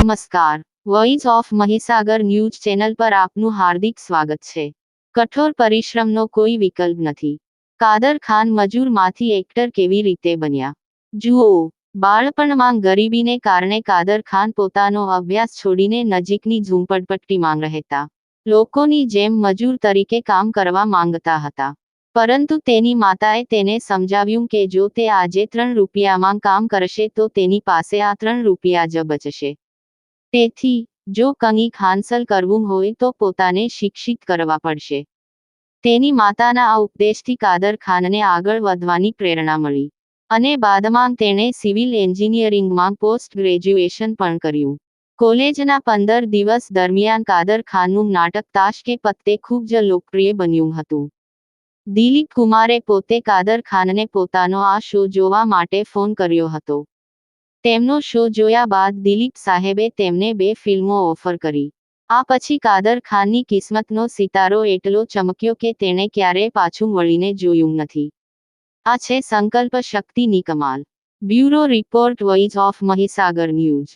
નમસ્કાર, voice of Mahisagar news channel પર આપનું હાર્દિક સ્વાગત છે. કઠોર પરિશ્રમનો કોઈ વિકલ્પ નથી. કાદર ખાન મજૂરમાંથી એક્ટર કેવી રીતે બન્યા? જુઓ, બાળપણમાં ગરીબીને કારણે કાદર ખાન પોતાનો અભ્યાસ છોડીને નજીકની ઝૂંપડપટ્ટીમાં રહેતા લોકોની જેમ મજૂર તરીકે કામ કરવા માંગતા હતા. પરંતુ તેની માતાએ તેને સમજાવ્યું કે જો તે આજે 3 રૂપિયામાં કામ કરશે તો તેની પાસે આ 3 રૂપિયા જ બચશે. તેથી, જો કંઈક હાંસલ કરવું હોય તો પોતાને શિક્ષિત કરવા પડશે. તેની માતાના આ ઉપદેશથી કાદર ખાનને આગળ વધવાની પ્રેરણા મળી. અને બાદમાં તેણે સિવિલ એન્જિનિયરિંગમાં પોસ્ટ ગ્રેજ્યુએશન પણ કર્યું. કોલેજના 15 દિવસ દરમિયાન કાદર ખાનનું નાટક તાશ કે પત્તે ખૂબ જ લોકપ્રિય બન્યું હતું. દિલીપ કુમારે પોતે કાદર ખાનને પોતાનો આ શો જોવા માટે ફોન કર્યો હતો. તેમનો શો જોયા બાદ દિલીપ સાહેબે તેમને 2 ફિલ્મો ઓફર કરી. આ પછી કાદર ખાનની કિસ્મતનો સિતારો એટલો ચમક્યો કે તેણે ક્યારેય પાછું વળીને જોયું નથી. આ છે સંકલ્પ શક્તિની કમાલ. Bureau report, voice of Mahisagar news.